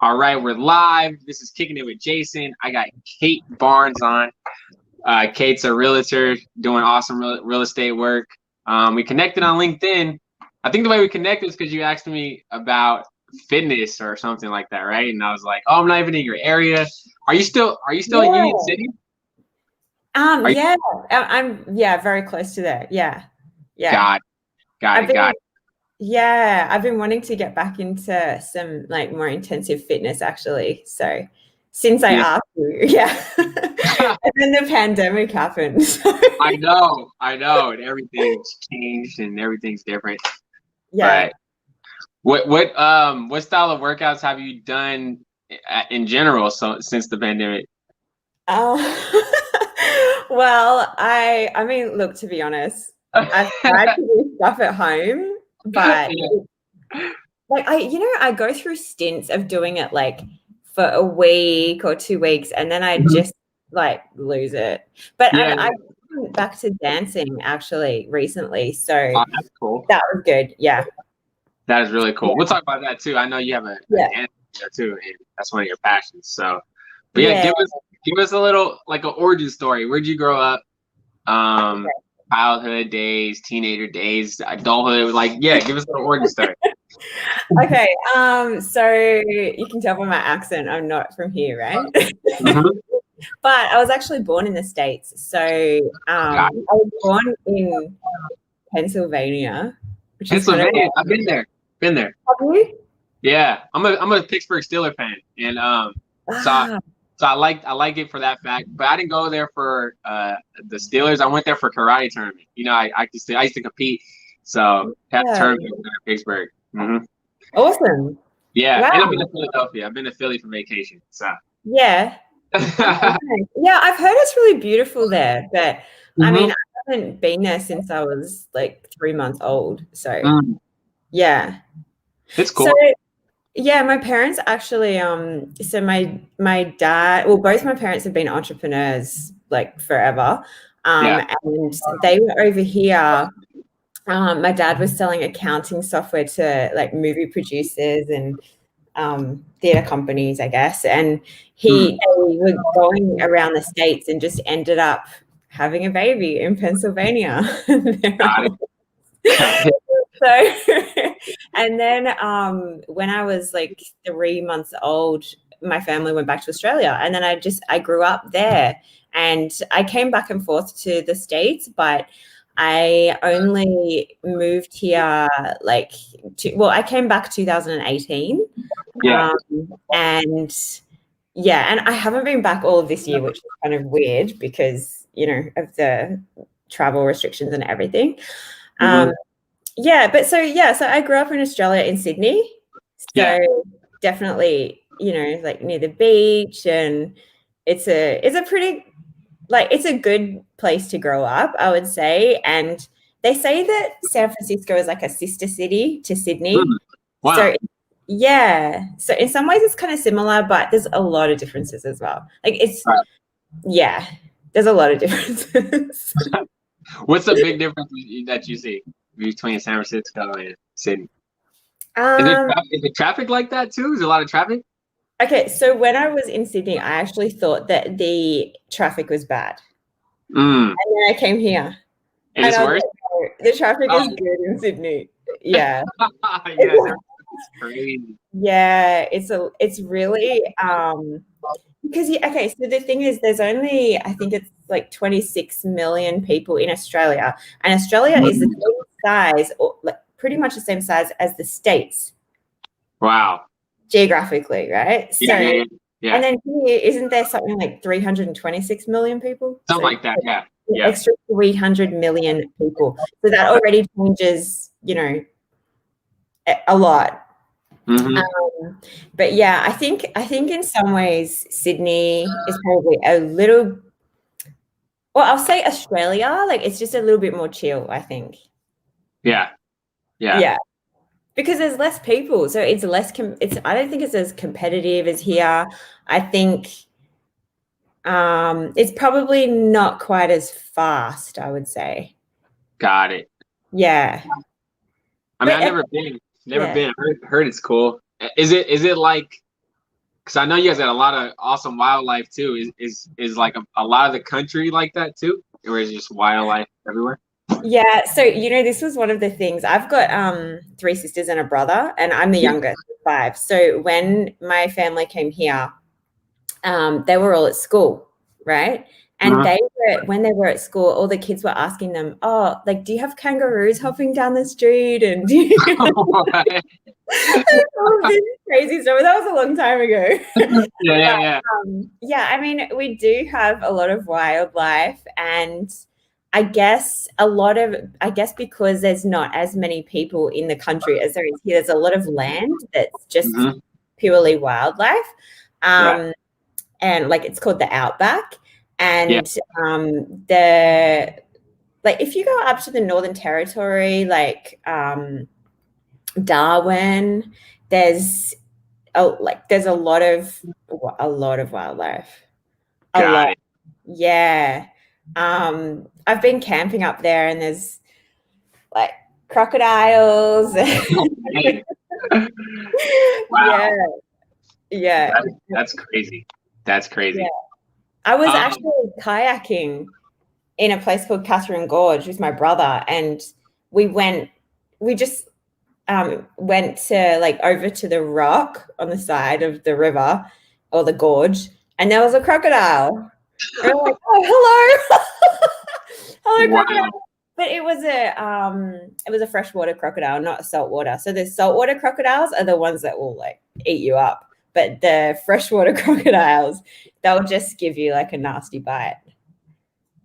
All right, we're live. This is Kicking It with Jason. I got Kate Barnes on. Kate's a realtor doing awesome real estate work. We connected on LinkedIn. I think the way we connected is because you asked me about fitness or something like that, right? And I was like, "Oh, I'm not even in your area. Are you still in Union Yeah. City? Are you Yeah, I'm very close to there. Yeah. Yeah. got it, got I've it, got been I've been wanting to get back into some like more intensive fitness actually. So since I it. asked you, yeah. Yeah. And then the pandemic happened. So I know, and everything's changed and everything's different. yeah. But what style of workouts have you done in general so since the pandemic? Um, well, I mean, look, to be honest, I've tried to do stuff at home, but Yeah. like I go through stints of doing it like for a week or 2 weeks, and then I Mhm. just like lose it. But Yeah, I yeah. went back to dancing actually recently, so Oh, that's cool. that was good. Yeah, That is really cool. yeah, We'll talk about that too. I know you have a yeah, dance there too, and that's one of your passions. So, but yeah, yeah. give us a little like an origin story. Where'd you grow up? Um, Childhood days, teenager days, adulthood. Like, yeah, give us a little origin story. Okay. So you can tell by my accent, I'm not from here, right? Mhm. But I was actually born in the States. So Got I was born in Pennsylvania, which is kind of Pennsylvania. I've been there. Been there. lovely. Yeah, I'm a Pittsburgh Steelers fan, and so I, Ah, so I like it for that fact. But I didn't go there for the Steelers. I went there for karate tournament. I used to compete, so had a yeah. tournament in Pittsburgh. Awesome. Yeah, Wow. and I've been to Philadelphia. I've been to Philly for vacation. So Yeah. Okay, nice. Yeah, I've heard it's really beautiful there, but I mean, hmm I haven't been there since I was like 3 months old. So, mm, yeah. it's So, cool. yeah, my parents actually so my dad, well, both my parents have been entrepreneurs like forever. Yeah. And they were over here. My dad was selling accounting software to like movie producers and theater companies, I guess. And Mm, they were going around the states and just ended up having a baby in Pennsylvania. got it. Got it. So, and then when I was like 3 months old, my family went back to Australia, and then I grew up there, and I came back and forth to the States, but I only moved here I came back 2018, Yeah. um, and yeah, and I haven't been back all of this year, which is kind of weird because of the travel restrictions and everything. Um, hmm yeah, but so I grew up in Australia in Sydney. Yeah. So definitely, like near the beach, and it's a pretty it's a good place to grow up, I would say. And they say that San Francisco is like a sister city to Sydney. Mm, wow. So yeah. So in some ways it's kind of similar, but there's a lot of differences as well. Like yeah, there's a lot of differences. What's the big difference that you see between San Francisco and Sydney? Is it um is it traffic like that too? Is there a lot of traffic? Okay, so when I was in Sydney, I actually thought that the traffic was bad. Mm. And then I came here And and it's I was worse? like, "No, the traffic is Oh, good in Sydney." Yeah. yeah, it's crazy. Yeah, it's really because okay, so the thing is there's only I think it's like 26 million people in Australia, and Australia is the Mm. same size or like pretty much the same size as the States Wow. geographically, right? Yeah, yeah, So yeah. Yeah. and then here, isn't there something like 326 million people? Something So like that. Yeah. an Yeah. extra 300 million people. So that already changes, a lot. hmm But yeah, I think in some ways Sydney is probably a little, well, I'll say Australia, like it's just a little bit more chill, I think. Yeah. Yeah. Yeah, because there's less people, so it's less it's I don't think it's as competitive as here. I think it's probably not quite as fast, I would say. Got it. Yeah. I mean, But I've never been. Never yeah. been. Heard it's cool. Is it like because I know you guys got a lot of awesome wildlife too. Is like a lot of the country like that too, or is it just wildlife everywhere? Yeah, so this was one of the things. I've got three sisters and a brother, and I'm the Yeah. youngest of five. So when my family came here, they were all at school, right? And Uh-huh. when they were at school, all the kids were asking them, "Oh, like, do you have kangaroos hopping down the street?" And do you all of this crazy stuff. That was a long time ago. Yeah. Yeah, I mean, we do have a lot of wildlife, and I guess because there's not as many people in the country as there is here, there's a lot of land that's just Hmm. purely wildlife. Yeah. And like it's called the outback. Yeah. And the like if you go up to the Northern Territory, like Darwin, there's there's a lot of wildlife. A Got lot. it. Yeah. I've been camping up there and there's like crocodiles. Hey, Yeah. wow. Yeah. That's crazy. That's Yeah. crazy. I was Um, actually kayaking in a place called Catherine Gorge with my brother, and we just went to like over to the rock on the side of the river or the gorge, and there was a crocodile. And we're like, oh, hello. Hello, crocodile. wow. But it was a freshwater crocodile, not a saltwater. So the saltwater crocodiles are the ones that will like eat you up. But the freshwater crocodiles, they'll just give you like a nasty bite.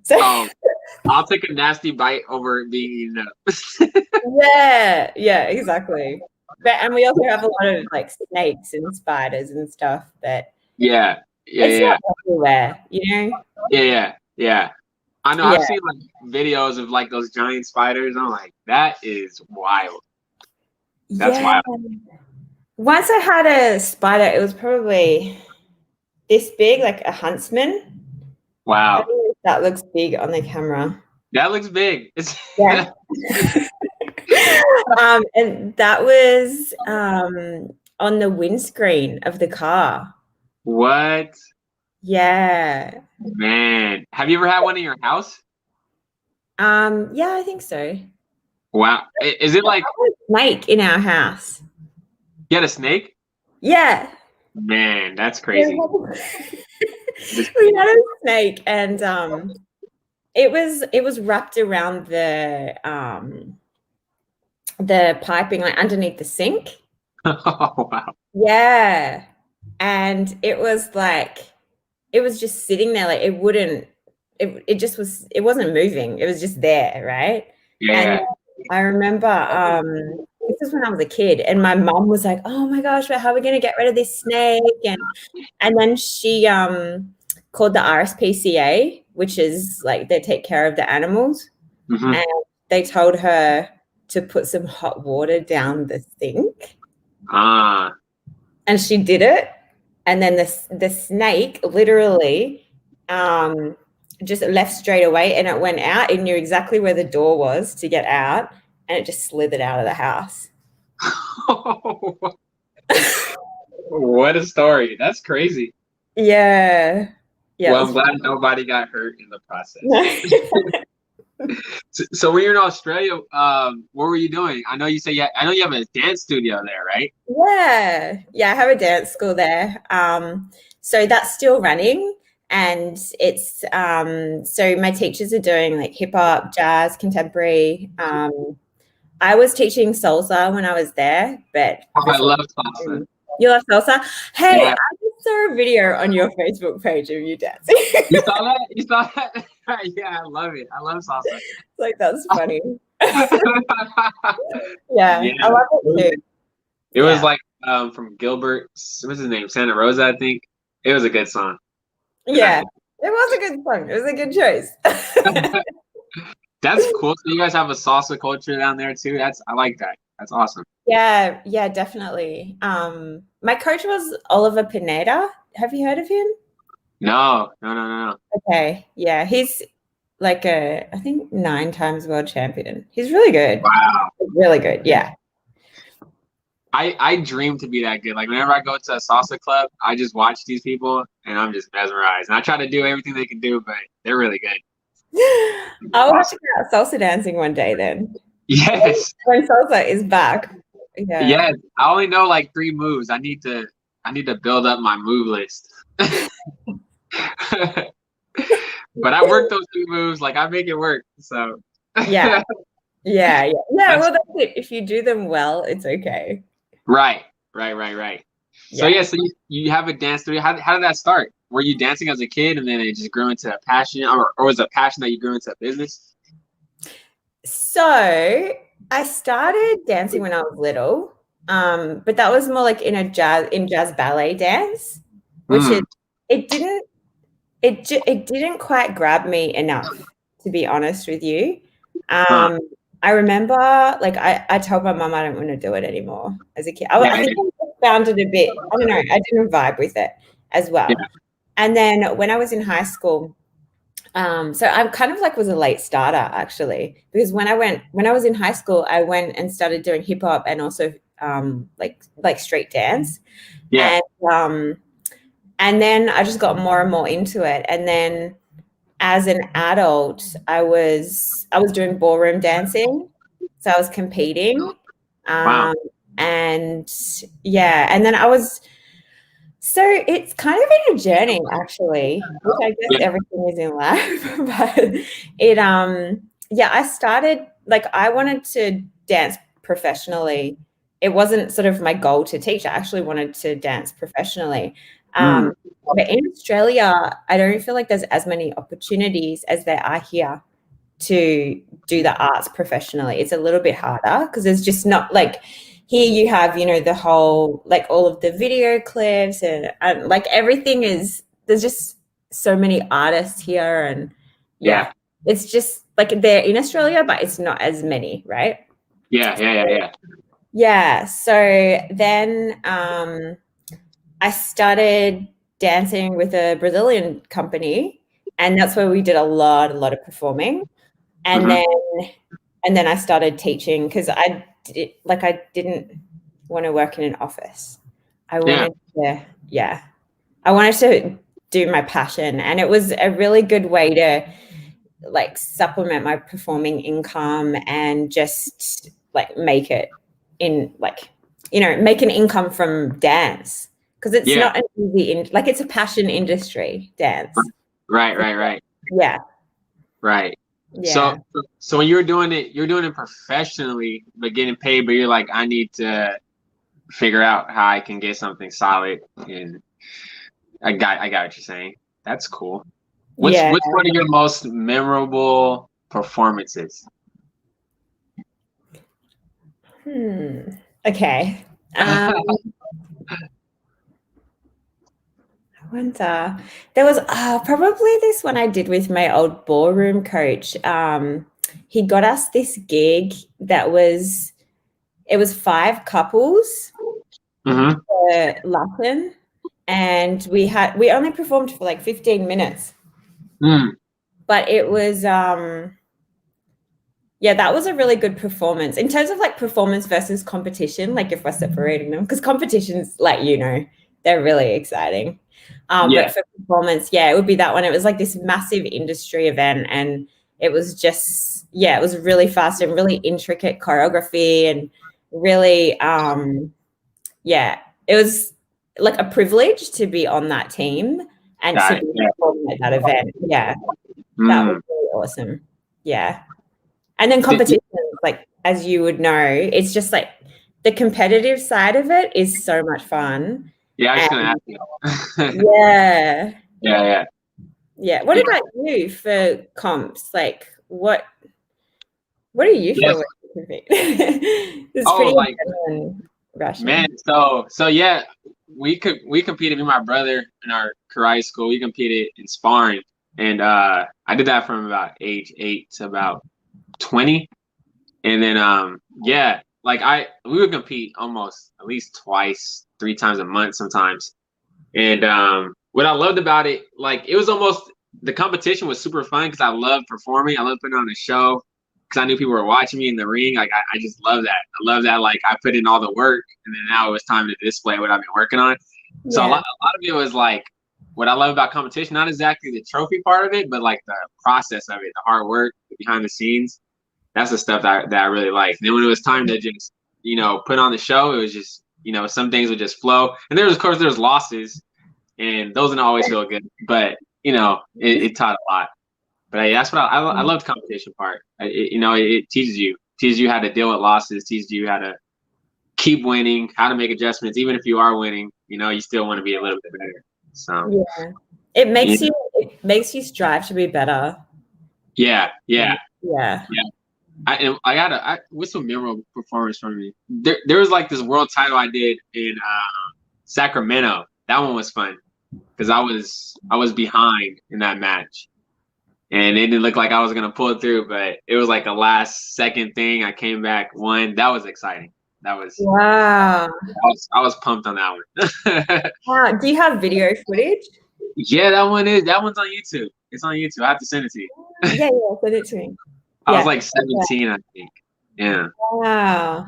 So Oh, I'll take a nasty bite over being eaten up. yeah, exactly. And we also have a lot of like snakes and spiders and stuff, but Yeah. it's Yeah. not everywhere, you know? Yeah. I know. Yeah. I've seen like videos of like those giant spiders. I'm like, that is wild. That's Yeah. wild. Once I had a spider, it was probably this big, like a huntsman. I Wow. don't know if that looks big on the camera. That looks big. It's Yeah. And that was on the windscreen of the car. what? Yeah. Man. Have you ever had one in your house? Yeah, I think so. Wow. Is it like Snake in our house. you had a snake? Yeah. Man, that's We crazy. had a snake, and it was wrapped around the piping, like underneath the sink. Oh, wow. Yeah. And it was just sitting there, like it wasn't moving. It was just there, right? And Yeah. I remember this is when I was a kid, and my mom was like, "Oh my gosh, but how are we going to get rid of this snake?" And then she called the RSPCA, which is like they take care of the animals, Hmm. and they told her to put some hot water down the sink, Ah. and she did it. And then the snake literally just left straight away, and it went out. It knew exactly where the door was to get out, and it just slithered out of the house. What a story. That's crazy. Yeah. Yeah, it Well, was I'm fun. glad nobody got hurt in the process. No. So when you're in Australia, what were you doing? I know you say I know you have a dance studio there, right? Yeah, I have a dance school there. So that's still running, and it's so my teachers are doing like hip hop, jazz, contemporary. I was teaching salsa when I was there, but Oh, I before love salsa. you love salsa. Hey, Yeah. I just saw a video on your Facebook page of you dancing. You saw that? You saw that? Yeah, I love it. I love salsa. Like that's funny. Yeah. Yeah, I love it too. It was Yeah. like from Gilbert, what's his name? Santa Rosa, I think. It was a good song. Yeah. It was a good song. It was a good choice. That's cool. So you guys have a salsa culture down there too. I like that. That's awesome. Yeah, definitely. My coach was Oliver Pineda. Have you heard of him? No. Okay. Yeah, he's like I think 9 times world champion. He's really good. Wow. Really good. Yeah. I dream to be that good. Like whenever I go to a salsa club, I just watch these people and I'm just mesmerized. And I try to do everything they can do, but they're really good. I will have to Awesome. get out salsa dancing one day then. Yes. When salsa is back. Yeah. Yes. I only know like 3 moves. I need to build up my move list. But I work those 3 moves, like I make it work. So Yeah. Yeah. Yeah. Yeah. that's Well, that's it. If you do them well, it's okay. right. Right. So Yeah. yeah, so you have a dance studio. How did that start? Were you dancing as a kid and then it just grew into a passion, or was it a passion that you grew into a business? So I started dancing when I was little, but that was more like in jazz ballet dance, which is Mm. it didn't it didn't quite grab me enough, to be honest with you. Huh. Um, I remember like I told my mum I don't want to do it anymore as a kid. I Yeah, think I found it a bit, I don't know, I didn't vibe with it as yeah, well. And then when I was in high school, so I kind of like was a late starter actually, because when I was in high school, I went and started doing hip hop and also like street dance, yeah. and um, and then I just got more and more into it. And then as an adult, I was doing ballroom dancing, so I was competing, Wow. um, and yeah, and then I was so it's kind of been a journey actually, which I guess Yeah, everything is in life. But yeah, I started like I wanted to dance professionally. It wasn't sort of my goal to teach. I actually wanted to dance professionally. mm, Um, but in Australia, I don't feel like there's as many opportunities as there are here to do the arts professionally. It's a little bit harder because there's just not like here you have, the whole like all of the video clips and like everything is there's just so many artists here and yeah, yeah, it's just like they're in Australia, but it's not as many, right? yeah. Yeah. So then I started dancing with a Brazilian company, and that's where we did a lot of performing. And Hmm. then I started teaching because I didn't want to work in an office. I Yeah, wanted to, yeah, I wanted to do my passion, and it was a really good way to like supplement my performing income and just like make it in like make an income from dance because it's yeah. not an easy like it's a passion industry, dance. Right. Yeah, Right. So, yeah. so when you're doing it professionally, but getting paid, but you're like, I need to figure out how I can get something solid. And I got what you're saying. That's cool. What's Yeah. what's one of your most memorable performances? Okay. Um, I wonder. There was probably this one I did with my old ballroom coach. He got us this gig that was it was 5 couples Hmm. for Latin, and we only performed for like 15 minutes, Mm, but it was yeah, that was a really good performance in terms of like performance versus competition. Like if we're separating them, because competitions, like they're really exciting. yeah, But for performance, yeah, it would be that one. It was like this massive industry event, and it was just yeah, it was really fast and really intricate choreography, and really yeah, it was like a privilege to be on that team and to got it. be Yeah. performing at that event. Yeah, that was Mm. really awesome. Yeah. And then Did, competition, like as you would know, it's just like the competitive side of it is so much fun. yeah, I was just gonna And ask you. yeah, Yeah. yeah. What Yeah. about you for comps? Like what do you Yes. feel when you compete? It's Oh, pretty like adrenaline man. rushing. So yeah, we competed. Me and my brother in our karate school. We competed in sparring, and I did that from about age 8 to about 20. And then yeah, like we would compete almost at least twice, 3 times a month sometimes. And what I loved about it, like it was almost the competition was super fun because I loved performing. I loved putting on a show because I knew people were watching me in the ring. Like I just love that. I love that. Like I put in all the work, and then now it was time to display what I've been working on. So Yeah. a lot of it was like what I love about competition, not exactly the trophy part of it, but like the process of it, the hard work, the behind the scenes. That's the stuff that I really like. And then when it was time to just, put on the show, it was just, some things would just flow. And of course, there's losses, and those don't always feel good, but it taught a lot. But that's what I love the competition part. It teaches you how to deal with losses, teaches you how to keep winning, how to make adjustments, even if you are winning. You still want to be a little bit better. So yeah, it makes you strive to be better. yeah. Yeah. I got what's some memorable performance from me? There was like this world title I did in Sacramento. That one was fun because I was behind in that match, and it didn't look like I was gonna pull it through, but it was like a last second thing. I came back, won. That was exciting. Wow. I was pumped on that one. Wow. Do you have video footage? Yeah, that one's on YouTube. It's on YouTube. I have to send it to you. Yeah, send it to me. I Yeah. was like 17, I think. Yeah. Wow.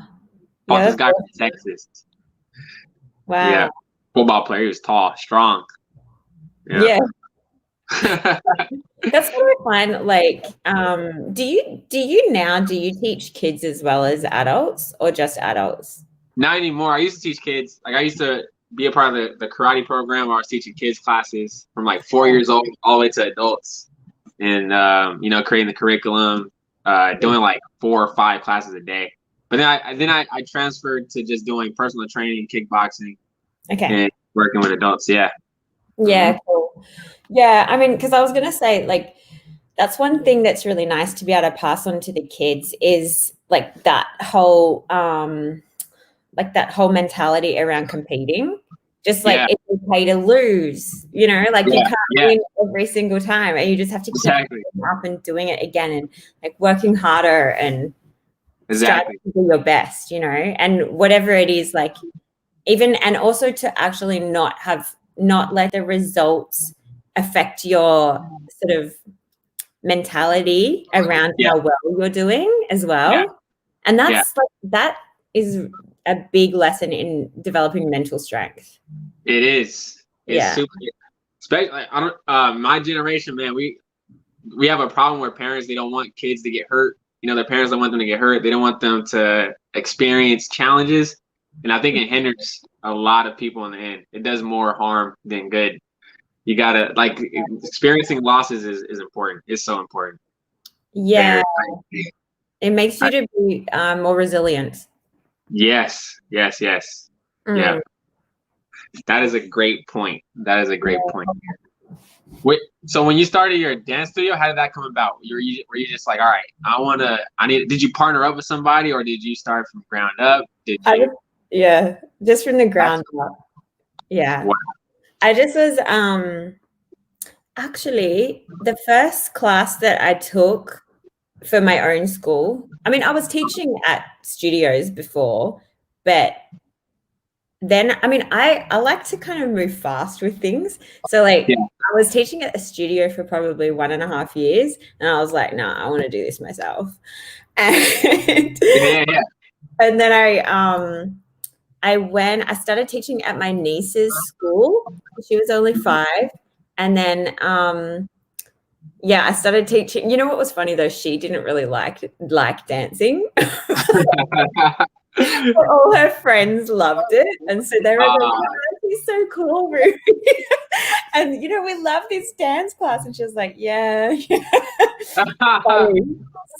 Fought Yeah, this guy awesome. from Texas. Wow. Yeah. Football player. He was tall, strong. Yeah. That's what I find. Like, do you teach kids as well as adults, or just adults? Not anymore. I used to teach kids. Like I used to be a part of the karate program where I was teaching kids classes from like 4 years old all the way to adults, and creating the curriculum, doing like 4 or 5 classes a day. But then I transferred to just doing personal training, kickboxing, and working with adults. Yeah. Yeah, cool. Yeah, I mean, because I was gonna say, like, that's one thing that's really nice to be able to pass on to the kids is like that whole mentality around competing. Just like it's okay to lose, you can't win every single time, and you just have to keep up and doing it again, and like working harder and striving to do your best, and whatever it is, like even, and also to actually not let the results affect your sort of mentality around how well you're doing as well. Yeah. And that is a big lesson in developing mental strength. It is. It's super. Especially, my generation, man, we have a problem where parents, they don't want kids to get hurt. Their parents don't want them to get hurt. They don't want them to experience challenges. And I think it hinders a lot of people in the end. It does more harm than good. You gotta, like, experiencing losses is important. It's so important. Yeah. It makes you to be more resilient. Yes. Yeah. That is a great point. Wait, so when you started your dance studio, how did that come about? Were you just like, all right, did you partner up with somebody, or did you start from ground up? Just from the ground up. Yeah. Wow. I just was actually the first class that I took for my own school. I mean, I was teaching at studios before, but then, I mean, I like to kind of move fast with things. So I was teaching at a studio for probably 1.5 years, and I was like, no, I want to do this myself. And, and then I started teaching at my niece's school. She was only 5. And then, I started teaching. You know what was funny though? She didn't really like dancing. But all her friends loved it. And so they were like, oh, she's so cool, Ruby. And, we love this dance class. And she was like, yeah. Funny.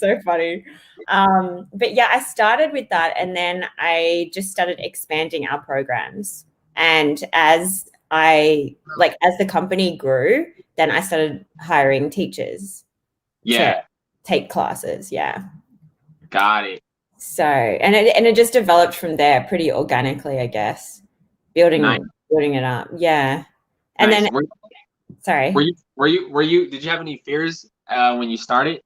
So funny. But I started with that, and then I just started expanding our programs. And as the company grew, then I started hiring teachers to take classes. Yeah. Got it. So, and it just developed from there pretty organically, I guess, building it up. Yeah. And then, sorry. Were you, did you have any fears when you started?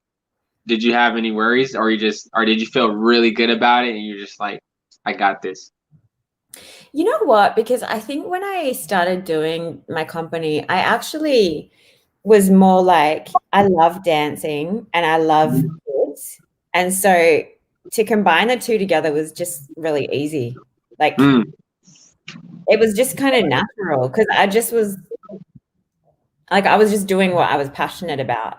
Did you have any worries, or did you feel really good about it and you're just like, I got this? You know what? Because I think when I started doing my company, I actually was more like, I love dancing and I love kids. And so to combine the two together was just really easy. Like it was just kind of natural because I just was like I was just doing what I was passionate about.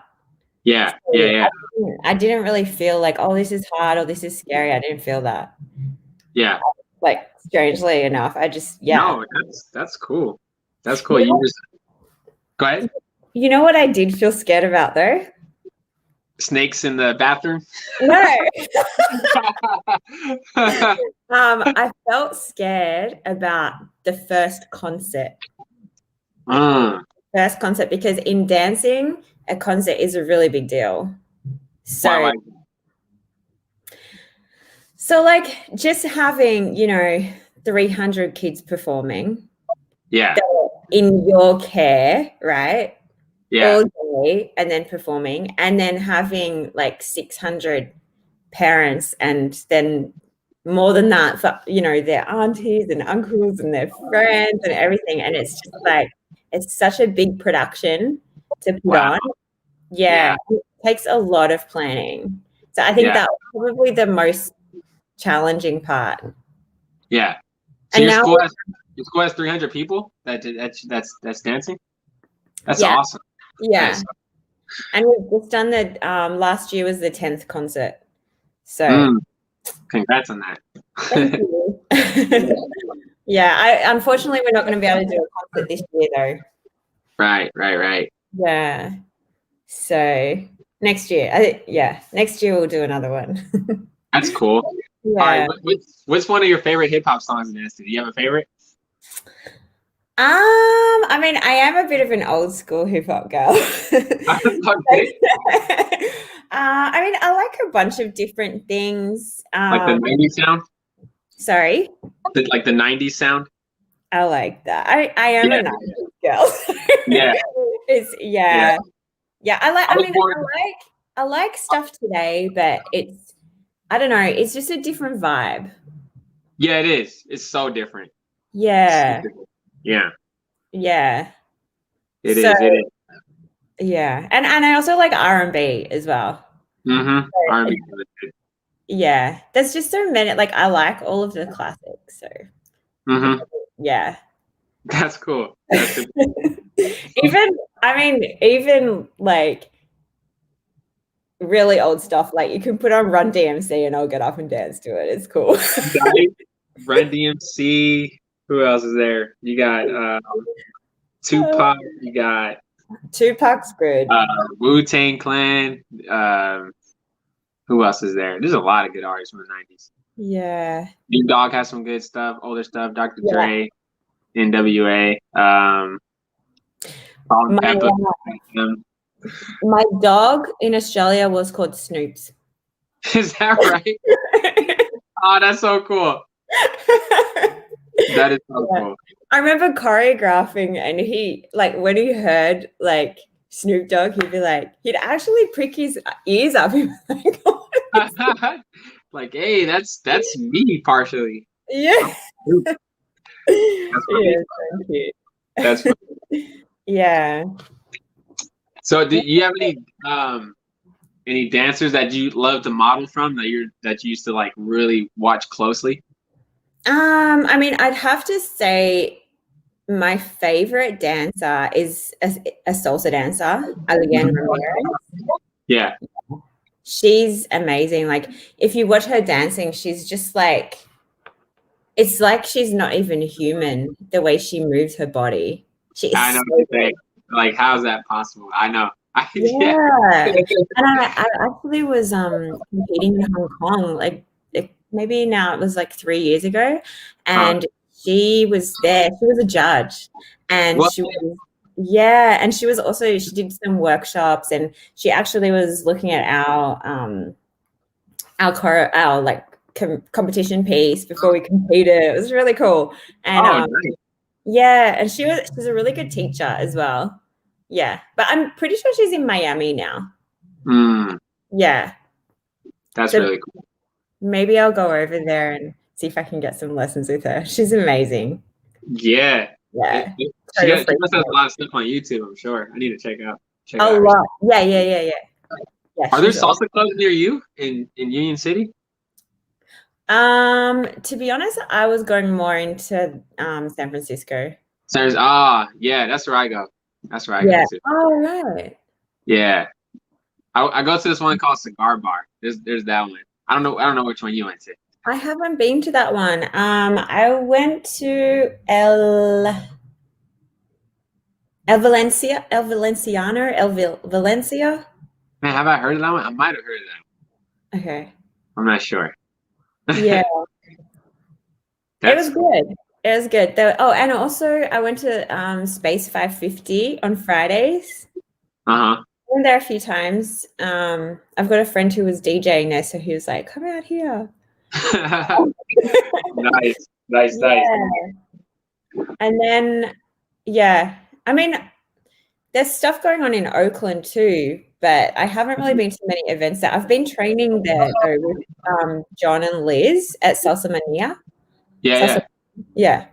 Yeah, yeah, So yeah, I didn't really feel like, oh, this is hard or this is scary. I didn't feel that. yeah. Like strangely enough, I just yeah. No, that's cool. That's cool. You You know, just go ahead. you know what I did feel scared about though? Snakes in the bathroom. No. I felt scared about the first concert. Mm, First concert because in dancing, a concert is a really big deal. why? So like just having, 300 kids performing Yeah, in your care, right? yeah. All day and then performing and then having like 600 parents and then more than that for, their aunties and uncles and their friends and everything. And it's just like, it's such a big production to put Wow. on. Yeah, Yeah, it takes a lot of planning. So I think yeah, that was probably the most challenging part. yeah. So And now, your school has 300 people that's dancing. That's yeah, awesome. yeah. Nice. And we've just done the last year was the 10th concert. So Mm, congrats on thank that. you. Yeah, unfortunately we're not going to be able to do a concert this year though. Right, right, right. Yeah. So next year, next year we'll do another one. That's cool. All right, Yeah. what's one of your favorite hip hop songs to dance to? Do you have a favorite? I mean, I am a bit of an old school hip hop girl. Okay. I mean, I like a bunch of different things. Like the 90s sound? Sorry, Like the 90s sound? I like that. I am Yeah, a 90s girl. yeah, It's yeah. yeah. I like. I I was mean, born. I like stuff today, but I don't know. It's just a different vibe. Yeah, it is. It's so different. So Yeah, different. Yeah, yeah. it So is. It is. yeah, and I also like R&B as well. Mm-hmm. R&B. Yeah, there's just so many. Like I like all of the classics. So Mm-hmm. yeah. That's cool. That's super. even like really old stuff. Like you can put on Run DMC and I'll get up and dance to it. It's cool. Right? Run DMC. Who else is there? You got Tupac. You got Tupac's good. Wu-Tang Clan. Who else is there? There's a lot of good artists from the 90s. Yeah. Big Dog has some good stuff, older stuff. Dr. Yeah. Dre, NWA, Salt and My Pepper. my dog in Australia was called Snoops. Is that right? Oh, that's so cool. That is so cool. I remember choreographing and he like when he heard like Snoop Dogg, he'd actually prick his ears up. He was like, Like, hey, that's me partially. yeah. That's Yeah, thank you. That's funny. Yeah. So, do you have any dancers that you love to model from that you used to like really watch closely? I mean, I'd have to say my favorite dancer is a salsa dancer, Alien Ramirez. Yeah, She's amazing. Like, if you watch her dancing, she's just like, it's like she's not even human the way she moves her body. She is I know so what you're good. saying. Like, how's that possible? I know. Yeah. Yeah. And I actually was competing in Hong Kong, like maybe now it was like 3 years ago. And she was there. She was a judge. And What? she was yeah, and she was also she did some workshops and she actually was looking at our like competition piece before we competed. It was really cool. And Oh, nice. yeah, and she's a really good teacher as well. Yeah, but I'm pretty sure she's in Miami now. Mm, Yeah, that's so really cool. maybe I'll go over there and see if I can get some lessons with her. She's amazing. Yeah. Yeah, She total she freak. must have a lot of stuff on YouTube, I'm sure. I need to check A out her lot. stuff. Yeah. Yeah, Are there she's awesome. salsa clubs near you in Union City? To be honest, I was going more into San Francisco. Yeah, that's where I go. That's where I go Yeah. to. Oh, right. Yeah, I go to this one called Cigar Bar. There's that one. I don't know which one you went to. I haven't been to that one. I went to El Valencia, El Valenciano, Valencia. Man, have I heard of that one? I might have heard of that Okay. one. I'm not sure. Yeah, it That's was cool. good. It was good. Oh, and also I went to Space 550 on Fridays. Uh Been there a few times. I've got a friend who was DJing there, so he was like, "Come out here." huh. Nice, nice, nice. Yeah. And then, yeah, I mean, there's stuff going on in Oakland too, but I haven't really been to many events there. I've been training there though with John and Liz at Salsa Mania. Yeah, Salsa, yeah. yeah.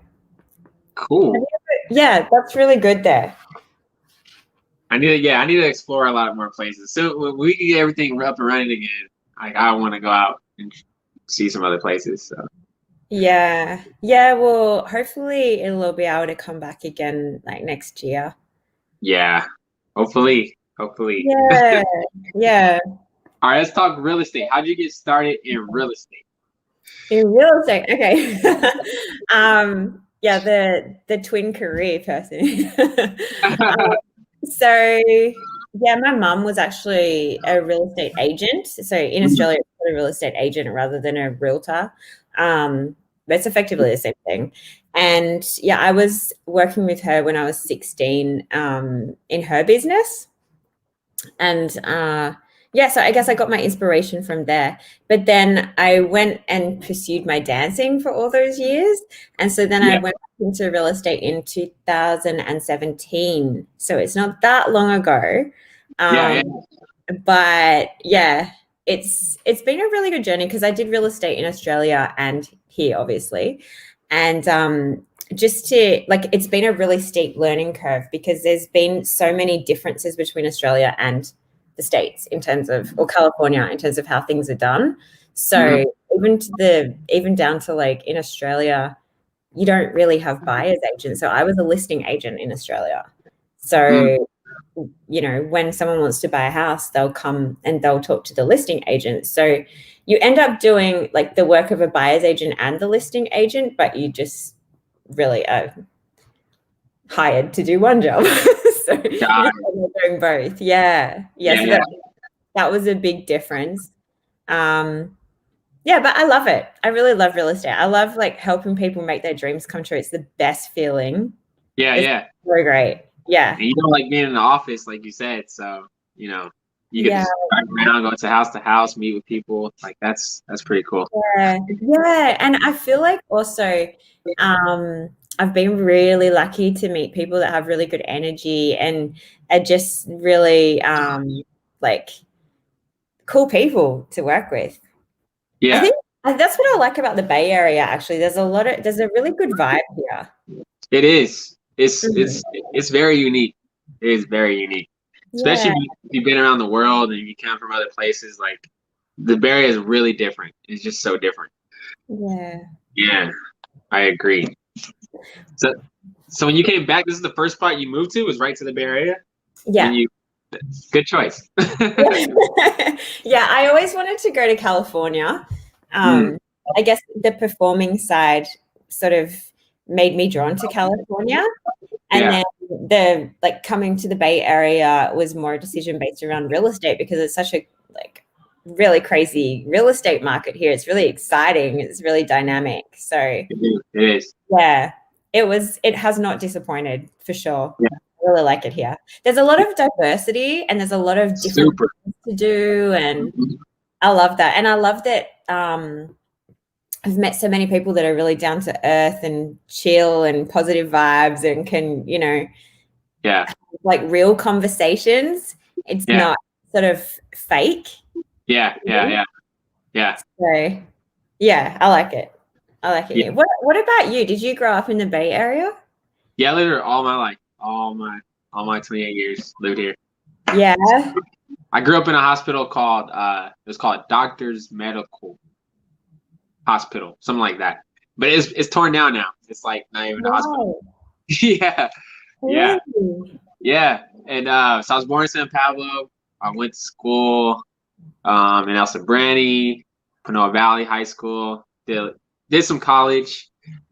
Cool. Yeah, that's really good there. I need to explore a lot more places. So when we can get everything up and running again, I want to go out and see some other places. So Yeah. Yeah, well, hopefully it'll be able to come back again like next year. yeah, hopefully, hopefully. Yeah. Yeah. All right, let's talk real estate. How'd you get started in real estate? In real estate. Okay. Yeah, the twin career person. So yeah, my mum was actually a real estate agent. So in Australia, it's called a real estate agent rather than a realtor. But it's effectively the same thing. And yeah, I was working with her when I was 16 in her business. And yeah, so I guess I got my inspiration from there. But then I went and pursued my dancing for all those years. And so then I Yeah, went into real estate in 2017. So it's not that long ago. yeah, yeah, Um, but yeah, it's been a really good journey because I did real estate in Australia and here, obviously. And just to like it's been a really steep learning curve because there's been so many differences between Australia and the States in terms of or California in terms of how things are done. mhm, So even down to like in Australia, you don't really have buyers agents. So I was a listing agent in Australia. mhm, So when someone wants to buy a house, they'll come and they'll talk to the listing agent. So you end up doing like the work of a buyer's agent and the listing agent, but you just really are hired to do one job. So got you're doing both. Yeah. Yeah. yeah, So yeah, that was a big difference. Um, yeah, but I love it. I really love real estate. I love like helping people make their dreams come true. It's the best feeling. yeah, It's yeah. so great. Yeah. And you don't like being in the office, like you said. So you know, you get to Yeah. just drive around, go to house, meet with people. Like that's pretty cool. Yeah, yeah, and I feel like also, um, I've been really lucky to meet people that have really good energy and are just really, like cool people to work with. I Yeah, think that's what I like about the Bay Area, actually. There's a really good vibe here. it is. Mhm. It's very unique. It is very unique, especially Yeah, if you've been around the world and you come from other places. Like the Bay Area is really different. It's just so different. yeah, Yeah, I agree. So so when you came back, this is the first spot you moved to was right to the Bay Area. When yeah. you good choice. Yeah, I always wanted to go to California. Mm, I guess the performing side sort of made me drawn to California. And yeah, then the like coming to the Bay Area was more a decision based around real estate because it's such a like really crazy real estate market here. It's really exciting. It's really dynamic. So it is. yeah, it has not disappointed for sure. Yeah, I really like it here. There's a lot of diversity and there's a lot of different super. things to do and I love that. And I love that I've met so many people that are really down to earth and chill and positive vibes and can, Yeah, like real conversations. It's yeah, not sort of fake. yeah, yeah, yeah, yeah. So yeah, I like it. I like it Yeah, here. What about you? Did you grow up in the Bay Area? yeah, I lived here all my life, all my 28 years lived here. Yeah. I grew up in a hospital called it was called Doctors Medical Hospital, something like that. But it's torn down now. It's like not even a hospital. Wow. Yeah, yeah, Really? yeah. And so I was born in San Pablo. I went to school in El Sobrani, Panoa Valley High School. Did some college,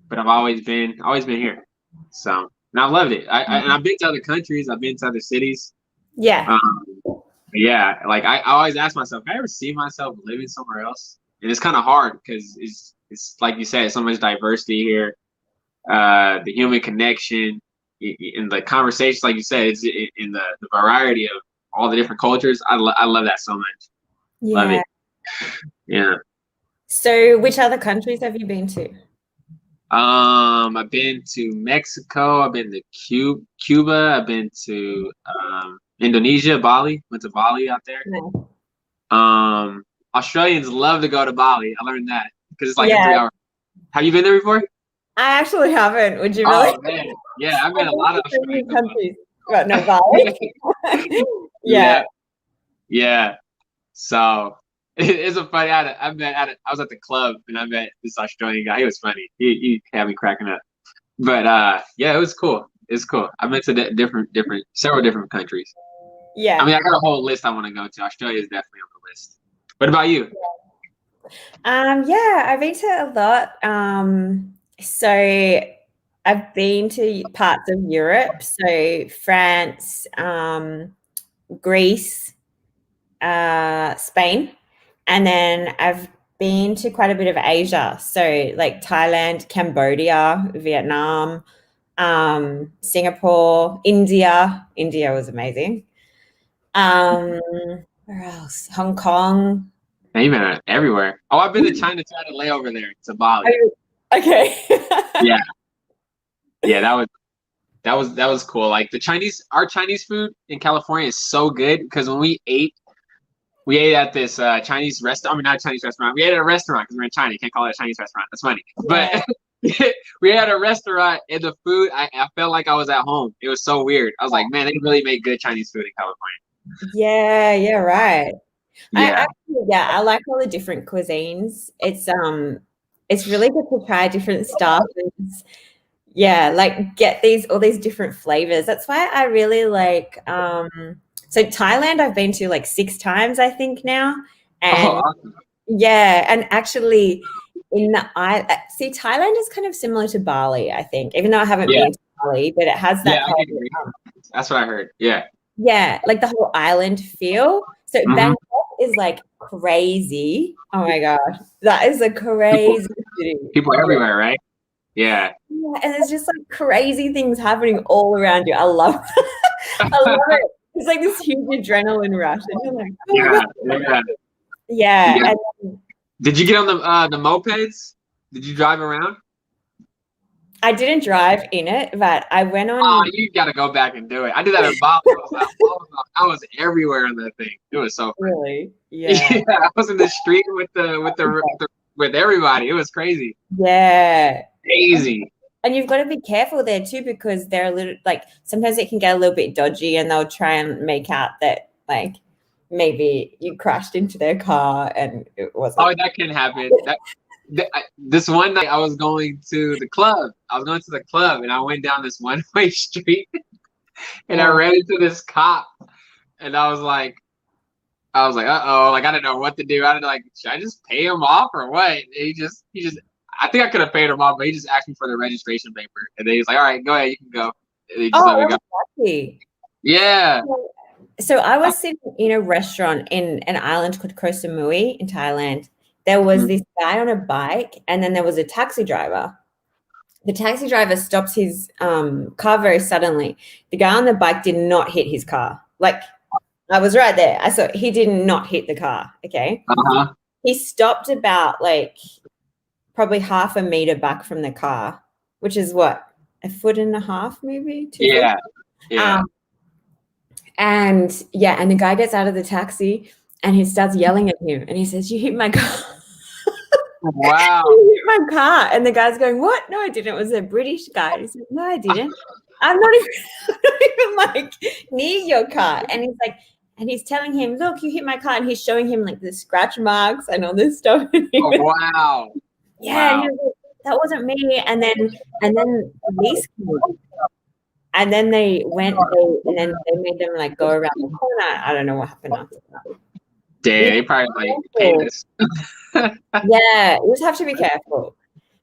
but I've always been here. So and I've loved it. And I've been to other countries. I've been to other cities. Yeah. Um, yeah, like I always ask myself, can I ever see myself living somewhere else? And it's kind of hard because it's like you said, so much diversity here. The human connection, in the conversations, like you said, it's in the variety of all the different cultures. I love that so much. Love Yeah. it. Yeah. So which other countries have you been to? I've been to Mexico. I've been to Cuba. I've been to Indonesia, Bali. Went to Bali out there. No. Australians love to go to Bali. I learned that because it's like a Yeah, 3 hour. Have you been there before? I actually haven't. Would you really? Oh man, yeah, I've been a lot of So many Australians. countries. Well, no, Bali. Yeah. Yeah, yeah. So it's a funny. I was at the club and I met this Australian guy. He was funny. He had me cracking up. But yeah, it was cool. It's cool. I've been to several different countries. I Yeah. mean, I got a whole list I want to go to. Australia is definitely on the list. What about you? Yeah, I've been to a lot. So I've been to parts of Europe, so France, Greece, Spain, and then I've been to quite a bit of Asia, so like Thailand, Cambodia, Vietnam, Singapore, India. India was amazing. Um, where else? Hong Kong. Man, you've been everywhere. Oh, I've been to China too. I had a layover there to Bali. Oh, okay. Yeah, yeah, that was cool. Like our Chinese food in California is so good because when we ate at this Chinese restaurant. I mean, not a Chinese restaurant. We ate at a restaurant because we're in China. You can't call it a Chinese restaurant. That's funny. Yeah. But we had a restaurant and the food, I felt like I was at home. It was so weird. I was like, man, they really make good Chinese food in California. Yeah, yeah, right. Yeah. I like all the different cuisines. It's really good to try different stuff and yeah, like get all these different flavors. That's why I really like so Thailand I've been to like 6 times I think now. Oh, And awesome. yeah, and actually in the I see Thailand is kind of similar to Bali, I think, even though I haven't Yeah. been to Bali, but it has Yeah, that I whole can agree. That's what I heard. Yeah. yeah, like the whole island feel. So Hmm. Bangkok is like crazy. Oh my gosh, that is a People, crazy city. people everywhere, right? Yeah. Yeah, and there's just like crazy things happening all around you. I love I love it. It's like this huge adrenaline rush, and you're like, oh my Yeah. god. Yeah. Yeah, Yeah. and Did you get on the mopeds? Did you drive around? I didn't drive in it, but I went Oh, on you got to go back and do it. I did that in Bali. I was everywhere on that thing. It was so fun. really. Yeah. Yeah, I was in the street with everybody. It was crazy. Yeah. Crazy. And you've got to be careful there too because they're a little like sometimes it can get a little bit dodgy and they'll try and make out that like maybe you crashed into their car and it wasn't. Oh, that can happen. This one night I was going to the club. I was going to the club and I went down this one-way street and I ran into this cop and uh-oh, like I didn't know what to do. I didn't like, should I just pay him off or what? And he just I think I could have paid him off, but he just asked me for the registration paper. And then he's like, all right, go ahead, you can go. And he just let me go. Lucky. Yeah. So I was sitting in a restaurant in an island called Koh Samui in Thailand. There was this guy on a bike and then there was a taxi driver. The taxi driver stops his car very suddenly. The guy on the bike did not hit his car. Like I was right there. I saw he did not hit the car. Okay. Uh-huh. He stopped about like probably half a meter back from the car, which is what, 1.5 feet, maybe 2 feet. Yeah. Yeah. And the guy gets out of the taxi and he starts yelling at him and he says, "You hit my car." Wow. You hit my car. And the guy's going, "What? No, I didn't." It was a British guy. He said, "No, I didn't. I'm not even like near your car." And he's like, And he's telling him, look, you hit my car. And he's showing him like the scratch marks and all this stuff. And Oh, wow. yeah, and Wow. he was like, that wasn't me. And then police came. And then and then they made them like go around the corner. I don't know what happened after that. Damn, they probably like, hey, this. Yeah, you just have to be careful.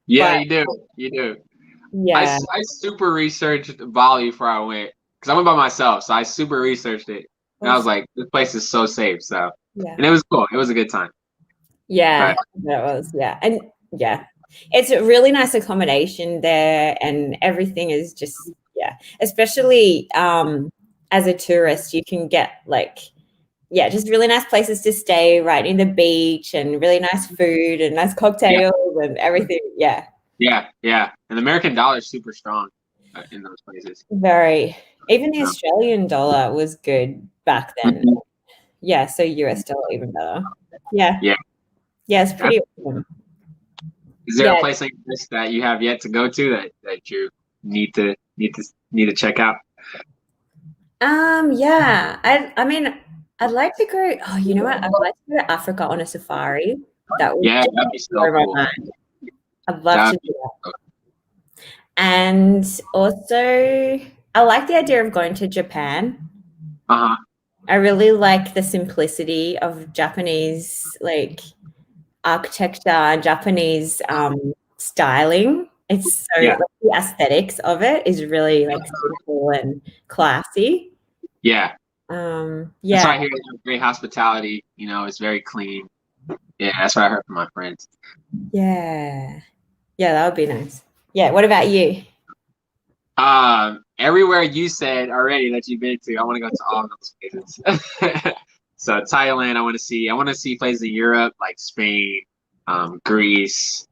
Yeah, But you do. You do. yeah, I super researched Bali before I went because I went by myself, so I super researched it, and I was like, this place is so safe. So, yeah, and it was cool. It was a good time. yeah, But that was, yeah. And yeah, it's a really nice accommodation there, and everything is just, yeah, especially as a tourist, you can get like, yeah, just really nice places to stay right in the beach and really nice food and nice yeah, cocktails and everything. Yeah. yeah. And the American dollar is super strong in those places. Very. Even the So, Australian dollar was good back then. mhm. Yeah, so US dollar even better. Yeah. Yeah. Yeah, it's pretty awesome. Is there a Yeah. place like this that you have yet to go to that you need to check out? Yeah. I mean, I'd like to go. Oh, you know what? I'd like to go to Africa on a safari. That would Yeah, just that'd be so blow my cool. mind. I'd love to That'd do that. And also, I like the idea of going to Japan. uh-huh. I really like the simplicity of Japanese like architecture and Japanese styling. It's so Yeah, like, the aesthetics of it is really like simple and classy. yeah. That's Yeah, why I hear they have great hospitality. You know, it's very clean. Yeah, that's what I heard from my friends. yeah, yeah. That would be nice. Yeah. What about you? Everywhere you said already that you've been to, I want to go to all of those places. So Thailand, I want to see. I want to see places in Europe like Spain, Greece.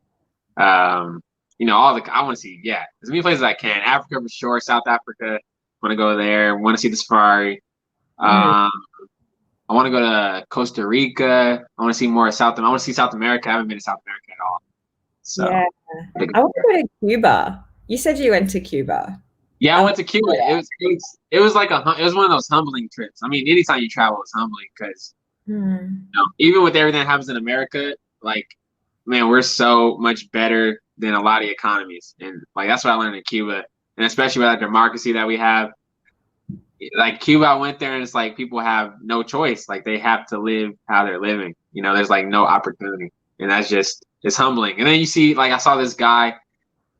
Um, you know, all the I want to see. Yeah, as many places as I can. Africa for sure. South Africa, want to go there. Want to see the safari. Mm, Um, I want to go to Costa Rica. I want to see more of South. I want to see South America. I haven't been to South America at all. So, yeah, I want to go to Cuba. You said you went to Cuba. yeah, I I went want to to Cuba. do that. It was like it was one of those humbling trips. I mean, anytime you travel, it's humbling because Hmm. you know, even with everything that happens in America, like man, we're so much better than a lot of economies, and like that's what I learned in Cuba, and especially with that democracy that we have. Like Cuba, I went there and it's like people have no choice. Like they have to live how they're living. You know, there's like no opportunity, and that's just it's humbling. And then you see, like I saw this guy,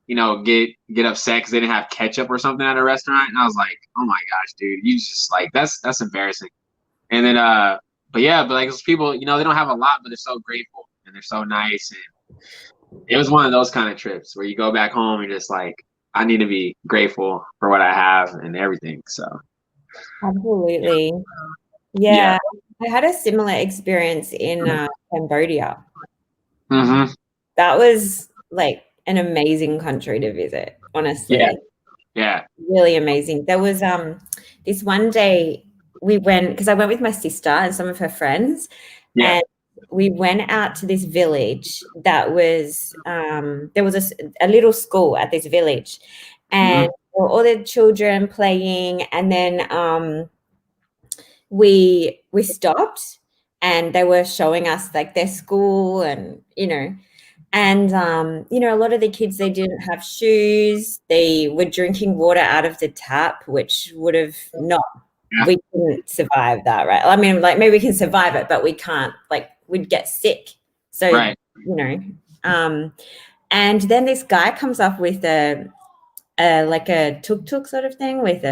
you know, get upset because they didn't have ketchup or something at a restaurant, and I was like, oh my gosh, dude, you just like that's embarrassing. And then but yeah, but like those people, you know, they don't have a lot, but they're so grateful and they're so nice. And it was one of those kind of trips where you go back home and just like I need to be grateful for what I have and everything. So Absolutely. yeah. Yeah, I had a similar experience in Cambodia. Hmm. That was like an amazing country to visit, Yeah. honestly. Yeah. Really amazing. There was this one day we went because I went with my sister and some of her friends, Yeah. and we went out to this village that was there was a little school at this village, Hmm. and all the children playing, and then we stopped and they were showing us like their school and and a lot of the kids, they didn't have shoes, they were drinking water out of the tap, which would have not, Yeah. we couldn't survive that, right? I mean, like maybe we can survive it but we can't, like we'd get sick. So Right. um and then this guy comes up with a like a tuk-tuk sort of thing with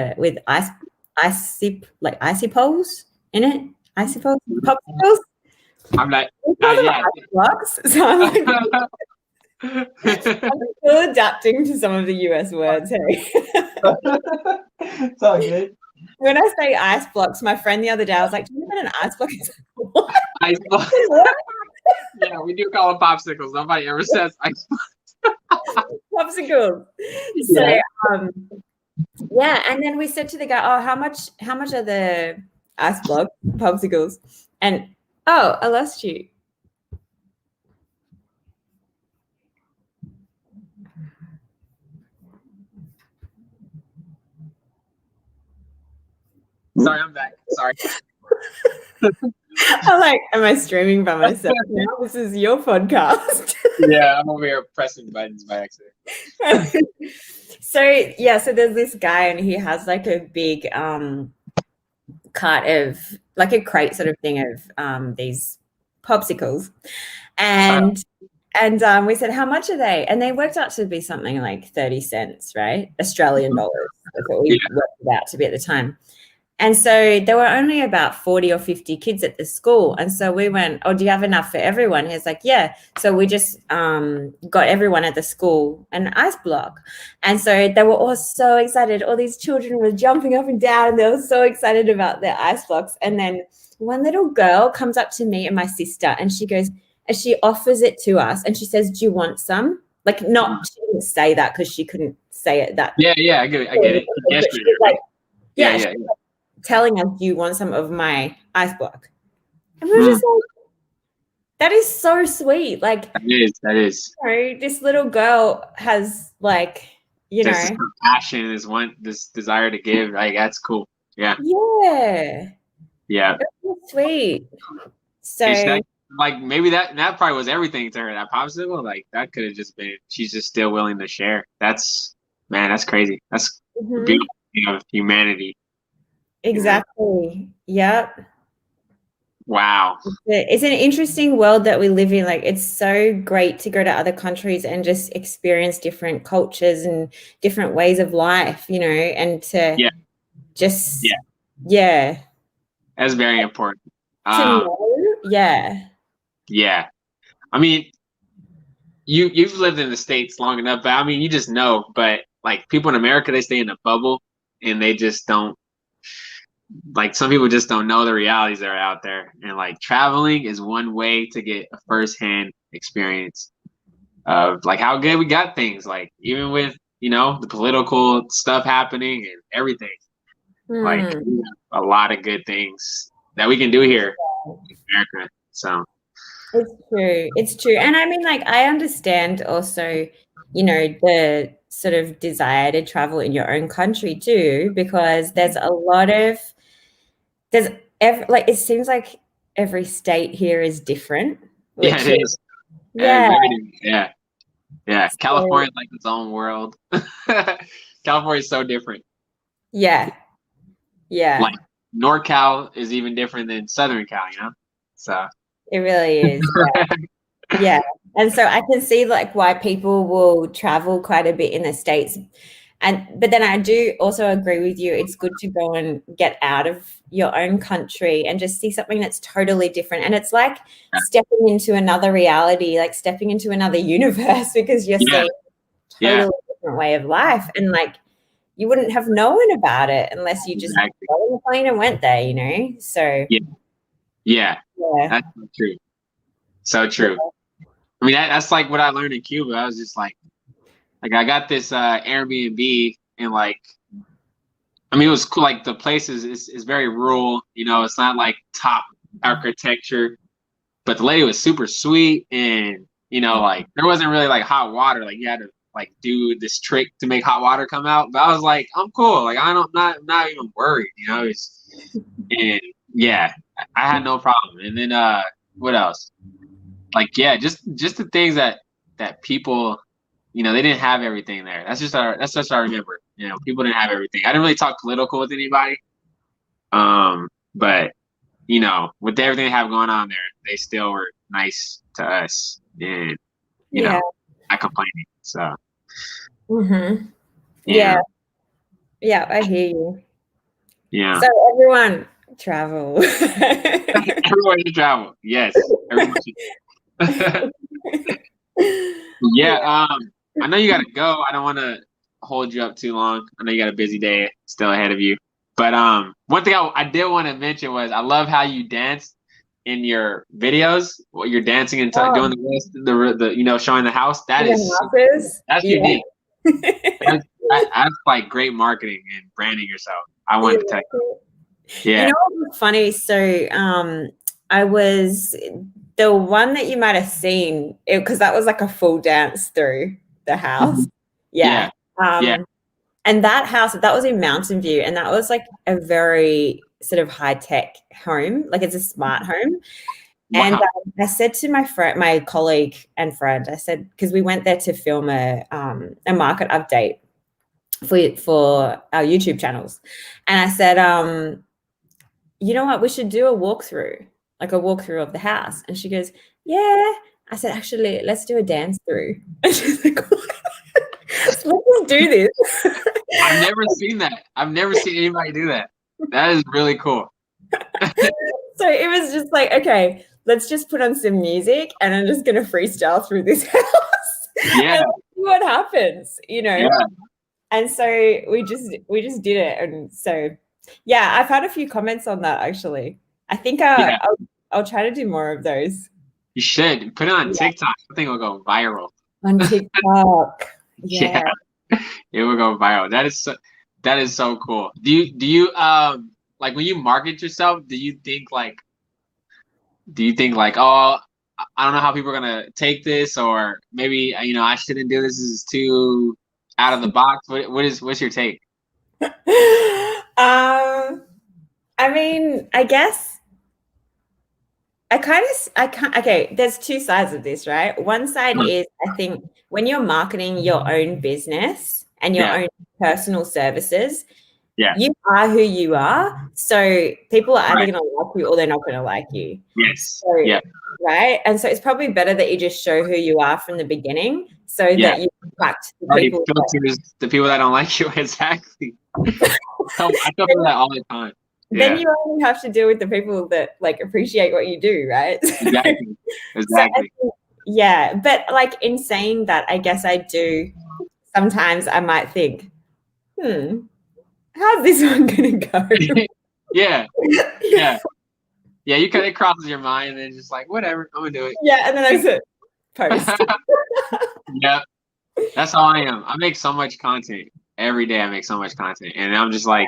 icy poles in it. Icy poles, popsicles. I'm not. We call them Yeah. ice blocks. So I'm like, I'm still adapting to some of the US words. Hey, It's all good. when I say ice blocks, my friend the other day, I was like, "Do you know what an ice block is?" What? Ice block. What? Yeah, we do call them popsicles. Nobody ever says ice. Popsicles. So Yeah. um, yeah, and then we said to the guy, "Oh, how much are the ice blocks, popsicles?" And oh, I lost you. Sorry, I'm back. Sorry. I'm like, am I streaming by myself now? This is your podcast. Yeah, I'm over here pressing buttons by accident. So yeah, so there's this guy and he has like a big cart of like a crate sort of thing of these popsicles. And we said, how much are they? And they worked out to be something like 30 cents, right? Australian dollars. That's what we worked it out to be at the time. And so there were only about 40 or 50 kids at the school. And so we went, oh, do you have enough for everyone? He's like, yeah. So we just got everyone at the school an ice block. And so they were all so excited. All these children were jumping up and down. And they were so excited about their ice blocks. And then one little girl comes up to me and my sister and she goes, and she offers it to us. And she says, do you want some? Like, not, she didn't say that because she couldn't say it that. Yeah, I get it. Yes, like, yeah. Telling us, do you want some of my ice block? And we were just like, that is so sweet. Like, that is. You know, this little girl has like, you this know, passion, this desire to give. Like, that's cool. Yeah. Yeah. That's sweet. So like maybe that probably was everything to her. That popsicle, like that could have just been. She's just still willing to share. That's crazy. That's the beautiful thing of humanity. Exactly. Yep. Wow. It's an interesting world that we live in. Like, it's so great to go to other countries and just experience different cultures and different ways of life, you know, and to just that's very important. To know, yeah. I mean, you've lived in the States long enough, but I mean, you just know. But like people in America, they stay in a bubble and they just don't. Like some people just don't know the realities that are out there, and like traveling is one way to get a firsthand experience of like how good we got things. Like even with the political stuff happening and everything, like a lot of good things that we can do here in America. So it's true, and I mean, like I understand also, the sort of desire to travel in your own country too, because there's a lot of it seems like every state here is different. It is. Yeah. California is like its own world. California is so different. Yeah. Like NorCal is even different than Southern Cal, So it really is. Yeah. And so I can see like why people will travel quite a bit in the States. But then I do also agree with you. It's good to go and get out of your own country and just see something that's totally different. And it's like stepping into another reality, like stepping into another universe, because you're seeing a totally different way of life. And like you wouldn't have known about it unless you just got on the plane and went there, So yeah. That's so true. So true. I mean, that's like what I learned in Cuba. I was just like I got this Airbnb and like, I mean, it was cool. Like the place is very rural, it's not like top architecture, but the lady was super sweet and, like there wasn't really like hot water. Like you had to like do this trick to make hot water come out. But I was like, I'm cool. Like I'm not even worried, and yeah, I had no problem. And then what else? Like, just the things that people, they didn't have everything there. That's just I remember. People didn't have everything. I didn't really talk political with anybody. But with everything they have going on there, they still were nice to us, and not complaining. So. Yeah, I hear you. Yeah. So everyone travel. Everyone should travel. Yes. Everyone should. I know you gotta go. I don't want to hold you up too long. I know you got a busy day still ahead of you. But one thing I did want to mention was I love how you dance in your videos. What you're dancing and doing the showing the house. That's unique. That's like great marketing and branding yourself. I wanted to tell you. Yeah. What's funny? So I was the one that you might have seen because that was like a full dance through the house. And that house, that was in Mountain View, and that was like a very sort of high tech home, like it's a smart home. And Wow. I said to my colleague and friend, I said, because we went there to film a market update for our YouTube channels, and I said, you know what, we should do a walkthrough, like a walkthrough of the house. And she goes, yeah. I said, actually, let's do a dance through. And she's like, what? So let's just do this. I've never seen that. I've never seen anybody do that. That is really cool. So it was just like, okay, let's just put on some music and I'm just going to freestyle through this house. Yeah. And see what happens, you know? Yeah. And so we just did it. And so, yeah, I've had a few comments on that actually. I think Yeah. I'll try to do more of those. You should put it on Yeah. TikTok. I think it'll go viral. On TikTok. Yeah. It will go viral. That is so cool. Do you like when you market yourself, do you think like oh, I don't know how people are gonna take this, or maybe I shouldn't do this. This is too out of the box. What's your take? I mean, I guess I can't. Okay, there's two sides of this, right? One side is, I think, when you're marketing your own business and your own personal services, you are who you are. So people are either going to like you or they're not going to like you. Yes. So, right. And so it's probably better that you just show who you are from the beginning, so that you attract the people. The people that don't like you. Exactly. I tell people that all the time. Then you only have to deal with the people that like appreciate what you do, right? Exactly. Yeah, but like in saying that, I guess I do. Sometimes I might think, how's this one gonna go? Yeah. You kind of crosses your mind, and then just like, whatever, I'm gonna do it. Yeah, and then I said, post. Yeah, that's how I am. I make so much content every day. I make so much content, and I'm just like,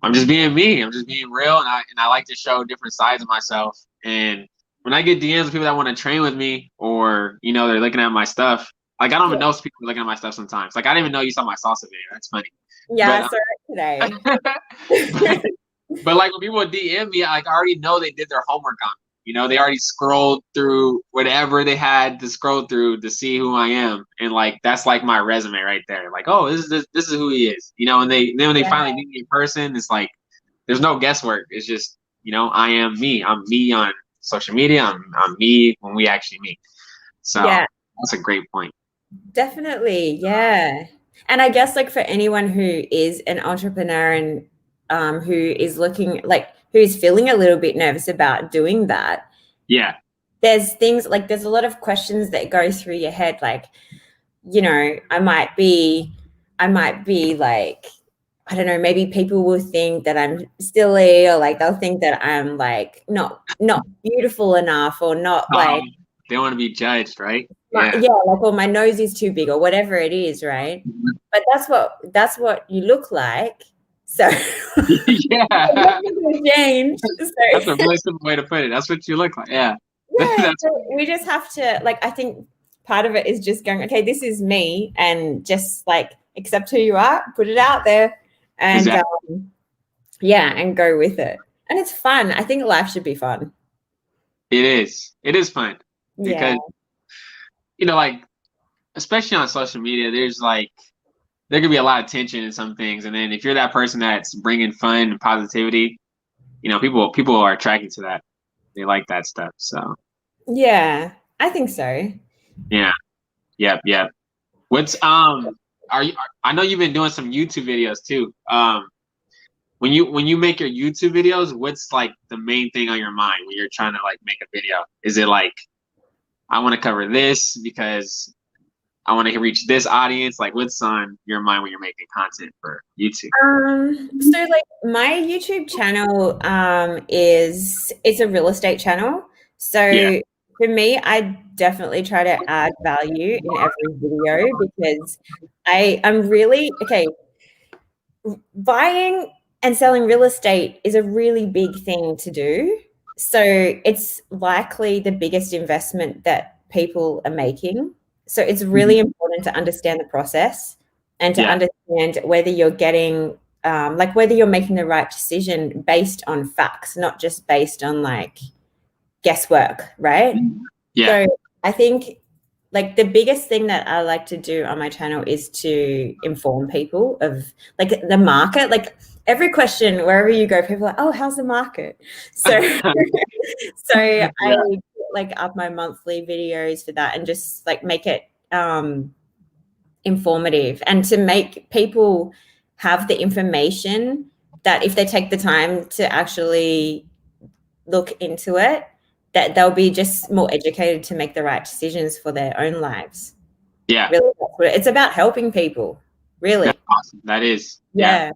I'm just being me. I'm just being real, and I like to show different sides of myself. And when I get DMs of people that want to train with me, or they're looking at my stuff, like I don't even know if people are looking at my stuff sometimes. Like I didn't even know you saw my salsa video. That's funny. Yeah, I saw it today. but like when people DM me, like I already know they did their homework on me. They already scrolled through whatever they had to scroll through to see who I am, and like that's like my resume right there. Like, oh, this is who he is. And then when they finally meet me in person, it's like there's no guesswork. It's just I am me. I'm me on social media. I'm me when we actually meet. So that's a great point. Definitely, yeah. And I guess like for anyone who is an entrepreneur and who is looking like who's feeling a little bit nervous about doing that. Yeah. There's things like there's a lot of questions that go through your head, like, I might be like, I don't know, maybe people will think that I'm silly, or like they'll think that I'm like not beautiful enough, or not like they want to be judged, right? like, or my nose is too big or whatever it is, right? Mm-hmm. But that's what you look like. So change. So, that's a really simple way to put it. That's what you look like. Yeah. So we just have to, like, I think part of it is just going, okay, this is me, and just like accept who you are, put it out there, and and go with it. And it's fun. I think life should be fun. It is. It is fun because like especially on social media, there could be a lot of tension in some things, and then if you're that person that's bringing fun and positivity, people are attracted to that. They like that stuff. So yeah, I think so. Yeah. Yep. What's I know you've been doing some YouTube videos too. When you make your YouTube videos, what's like the main thing on your mind when you're trying to like make a video? Is it like, I want to cover this because I want to reach this audience? Like, what's on your mind when you're making content for YouTube? So like my YouTube channel it's a real estate channel. So for me, I definitely try to add value in every video, because I'm really buying and selling real estate is a really big thing to do. So it's likely the biggest investment that people are making. So it's really important to understand the process and to understand whether you're getting like whether you're making the right decision based on facts, not just based on like guesswork, right? Yeah. So I think like the biggest thing that I like to do on my channel is to inform people of like the market. Like every question, wherever you go, people are like, oh, how's the market? So so I Yeah. like up my monthly videos for that and just like make it informative and to make people have the information that if they take the time to actually look into it, that they'll be just more educated to make the right decisions for their own lives. Yeah. Really, it's about helping people. That's Really, awesome. That is. Yeah. yeah,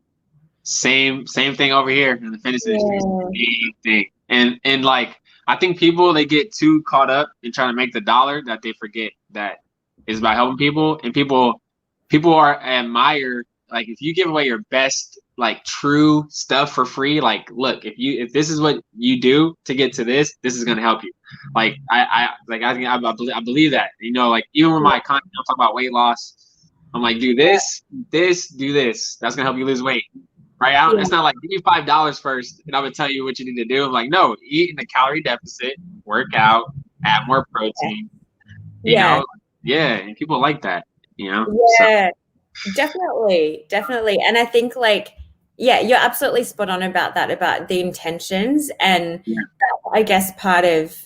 Same thing over here in the fitness industry. yeah, Same thing. And like I think people they get too caught up in trying to make the dollar that they forget that it's about helping people. And people are admire like if you give away your best like true stuff for free, like look, if this is what you do to get to this is gonna help you. Like I believe that. You know, like even with my content I'm talking about weight loss, I'm like, do this, do this. That's gonna help you lose weight. Right? yeah, It's not like give me $5 first, and I'm gonna tell you what you need to do. I'm like, no, eat in a calorie deficit, work out, add more protein. You yeah, know, yeah, and people like that. You know, so yeah, definitely, definitely. And I think like, yeah, you're absolutely spot on about that, about the intentions, and yeah, that, I guess part of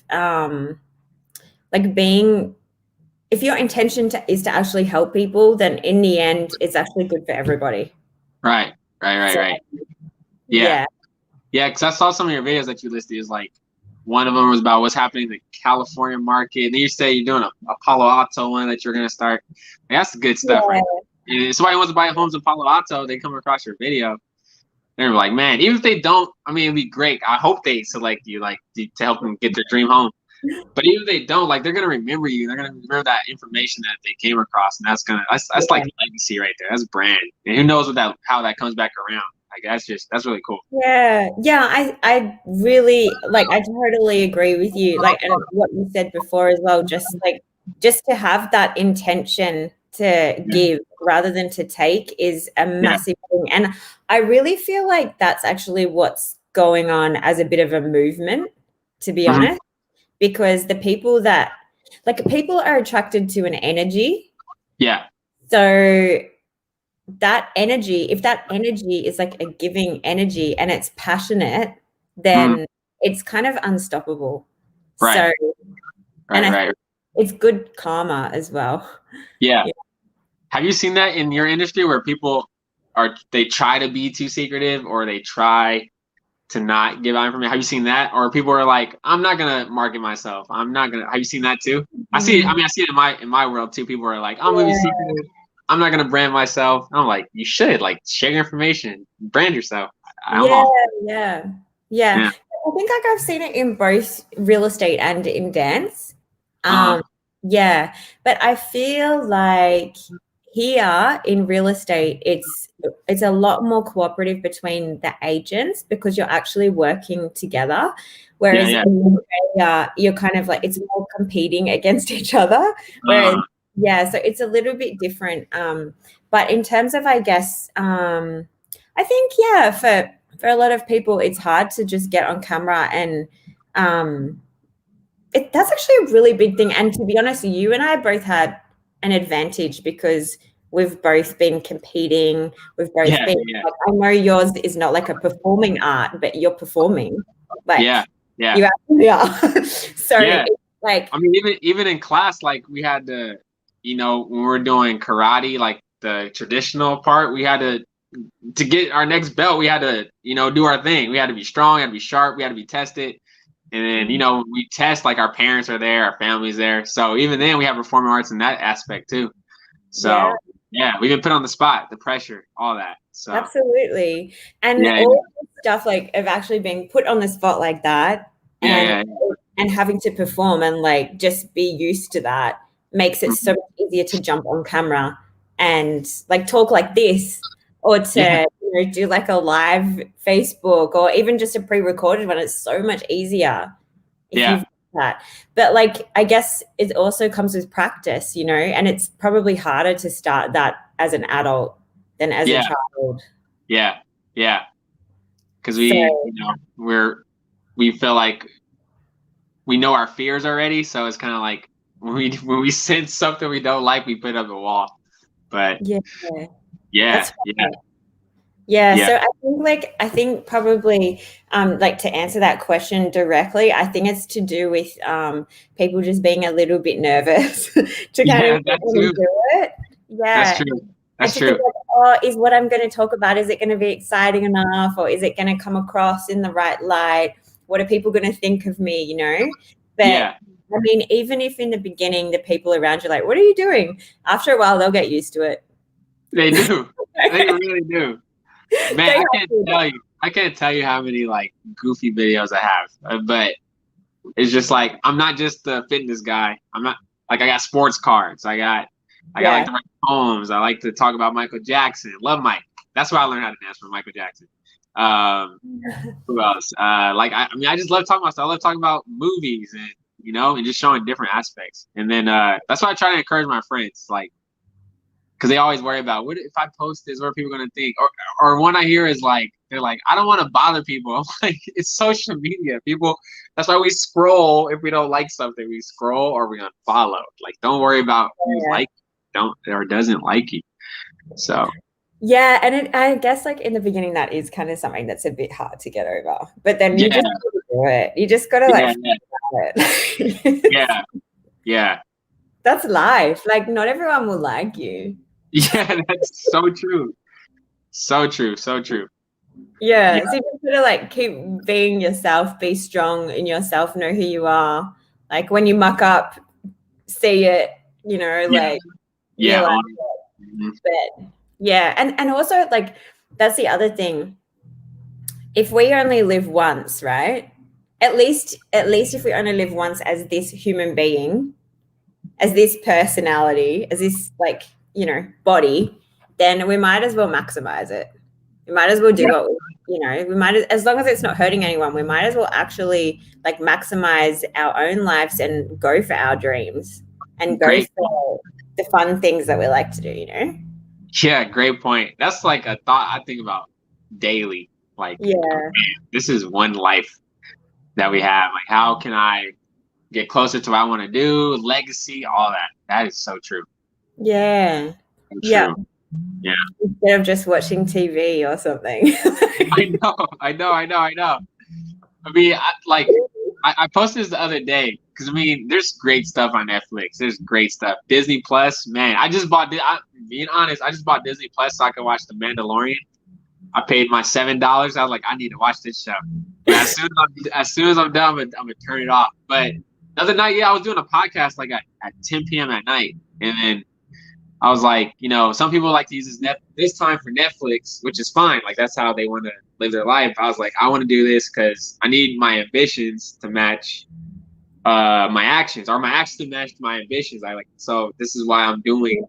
like being if your intention is to actually help people, then in the end, it's actually good for everybody. right, So, right. Yeah, yeah, yeah. Because I saw some of your videos that you listed. Is like one of them was about what's happening in the California market, and then you say you're doing a Palo Alto one that you're gonna start. Like, that's good stuff, yeah, right? And if somebody wants to buy homes in Palo Alto, they come across your video. They're like, man, even if they don't, I mean, it'd be great. I hope they select you, like, to help them get their dream home. But even if they don't, like, they're gonna remember you. They're gonna remember that information that they came across, and that's like yeah. legacy right there. That's brand, and who knows how that comes back around. Like, that's really cool. Yeah, yeah, I really like I totally agree with you. Like and what you said before as well, just to have that intention to Yeah, give rather than to take is a yeah, massive thing. And I really feel like that's actually what's going on as a bit of a movement, to be hmm honest, because the people that like people are attracted to an energy. yeah, So that energy, if that energy is like a giving energy and it's passionate, hmm then it's kind of unstoppable. right, So, and I think right. it's good karma as well. Yeah. Yeah. Have you seen that in your industry where people they try to be too secretive or they try to not give out information? Have you seen that? Or people are like, I'm not gonna market myself. I'm not gonna. Have you seen that too? I see it. I Mm, mean, I see it in my world too. People are like, I'm gonna be yeah, secretive. I'm not gonna brand myself. I'm like, you should like share your information, brand yourself. I'm yeah, all yeah, yeah. yeah. I think like I've seen it in both real estate and in dance. Uh, Um, yeah, but I feel like here in real estate, it's a lot more cooperative between the agents because you're actually working together. yeah, Whereas yeah. in Australia, you're kind of like it's more competing against each other. Whereas Uh, yeah, so it's a little bit different. But in terms of, I guess, I think yeah, for a lot of people, it's hard to just get on camera and um, that's actually a really big thing. And to be honest, you and I both had an advantage because we've both been competing. We've both yeah, been yeah, like, I know yours is not like a performing art, but you're performing. Like yeah, yeah, you actually are. So yeah. it's like I mean, even in class, like we had to, when we're doing karate, like the traditional part, we had to get our next belt, we had to, do our thing. We had to be strong, had to be sharp, we had to be tested. And then, we test like our parents are there, our family's there. So even then we have performing arts in that aspect too. yeah, So yeah, we've been put on the spot, the pressure, all that. So absolutely. And yeah, all this stuff like of actually being put on the spot like that yeah, and yeah, and having to perform and like just be used to that makes it so yeah. much easier to jump on camera and like talk like this or Yeah, to do like a live Facebook or even just a pre-recorded one. It's so much easier if yeah, you've got that. But like I guess it also comes with practice, and it's probably harder to start that as an adult than as a yeah, child. yeah. Yeah, because So we feel like we know our fears already, so it's kind of like when we sense something we don't like, we put up a wall. But yeah, yeah, that's yeah, funny. Yeah, yeah, so I think probably like to answer that question directly, I think it's to do with people just being a little bit nervous to kind of yeah. get That's in true. and do it. That's Yeah. true. And That's to think true. like, oh, is what I'm going to talk about, is it going to be exciting enough, or is it going to come across in the right light? What are people going to think of me, you know? But Yeah, I mean, even if in the beginning the people around you are like, what are you doing? After a while, they'll get used to it. they do. They really do. Man, They I have can't to. tell you. I can't tell you how many like goofy videos I have. But it's just like I'm not just the fitness guy. I'm not like I got sports cards. I got like Yeah. to write poems. I like to talk about Michael Jackson. Love Mike. That's why I learned how to dance from Michael Jackson. Um, who else? Like I mean, I just love talking about stuff. I love talking about movies and and just showing different aspects. And then that's why I try to encourage my friends, like because they always worry about what if I post this, what are people gonna think? Or one I hear is like they're like, I don't want to bother people. I'm like, it's social media. People that's why we scroll if we don't like something, we scroll or we unfollow. Like don't worry about who Yeah. like don't or doesn't like you. So Yeah, and I guess like in the beginning that is kind of something that's a bit hard to get over. But then you yeah, just gotta do it. You just gotta like yeah, yeah, figure it. yeah, yeah. That's life. Like not everyone will like you. Yeah, that's so true. So true, so true. Yeah, Yeah. So you just gotta like keep being yourself, be strong in yourself, know who you are. Like when you muck up, see it, yeah, like yeah. realize Mhm. it. Yeah. And also like that's the other thing. If we only live once, right? At least if we only live once as this human being, as this personality, as this like, body, then we might as well maximize it. We might as well do Yeah, what we might as long as it's not hurting anyone, we might as well actually like maximize our own lives and go for our dreams and go great. for the fun things that we like to do, Yeah, great point. That's like a thought I think about daily. Like, Yeah. this is one life that we have. Like, how can I get closer to what I want to do, legacy, all that. That is so true. Yeah. So Yeah. true. Yeah. Instead of just watching TV or something. I know. I know. I know. I know. I mean, I posted this the other day because I mean, there's great stuff on Netflix. There's great stuff. Disney Plus, man. I just bought. Being honest, I just bought Disney Plus so I can watch The Mandalorian. I paid my $7. I was like, I need to watch this show. But as soon as I'm done, I'm gonna turn it off. But the other night, yeah, I was doing a podcast like at 10 p.m. at night, and then I was like, some people like to use this time for Netflix, which is fine. Like that's how they want to live their life. I was like, I want to do this because I need my ambitions to match my actions, or my actions to match my ambitions. So this is why I'm doing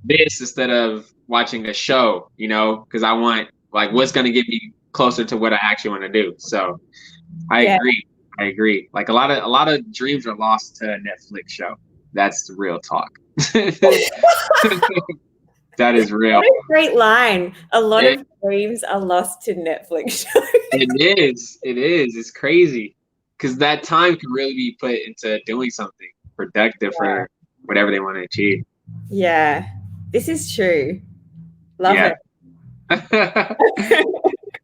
this instead of watching a show, because I want like what's gonna get me closer to what I actually want to do. So I Yeah. agree. I agree. Like a lot of dreams are lost to a Netflix show. That's the real talk. That is real. What a great line. A lot It, of dreams are lost to Netflix shows. it is. It is. It's crazy because that time can really be put into doing something productive for whatever they want to achieve. Yeah. This is true. Love Yeah. it.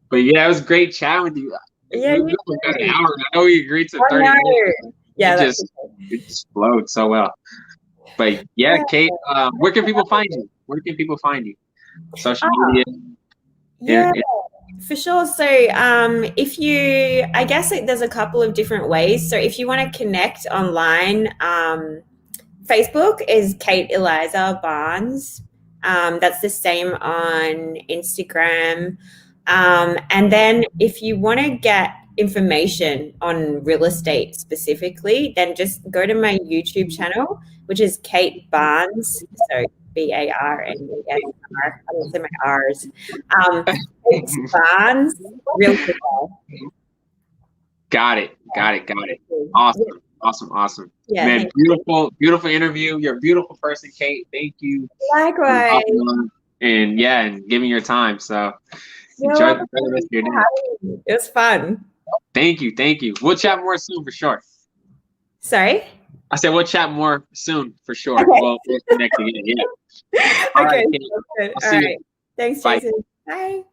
But yeah, it was great chatting with you. Yeah, We you almost got an too. hour. I know we agreed to Oh 30 minutes. no. It Yeah, that's just it just flowed so well. But yeah, yeah. Kate, where can people find you? Where can people find you? Social Oh, media. yeah. For sure. So, if you, I guess there's a couple of different ways. So, if you want to connect online, Facebook is Kate Eliza Barnes. That's the same on Instagram. And then, if you want to get information on real estate specifically, then just go to my YouTube channel, which is Kate Barnes. So, Barnes. I don't say my R's. Um, it's Barnes Realtor. Got it. Got it. Got it. Awesome. Awesome. Awesome. Yeah, Man, beautiful, beautiful interview. You're a beautiful person, Kate. Thank you for likewise. hopping on and yeah, and giving your time. So You're Enjoy welcome. the rest of your day. It was fun. Thank you. Thank you. We'll chat more soon for sure. Sorry? I said we'll chat more soon for sure. Okay. We'll connect again. Yeah. All Okay. right, Kate. Good. I'll All see right. you. Thanks, Bye. Jason. Bye.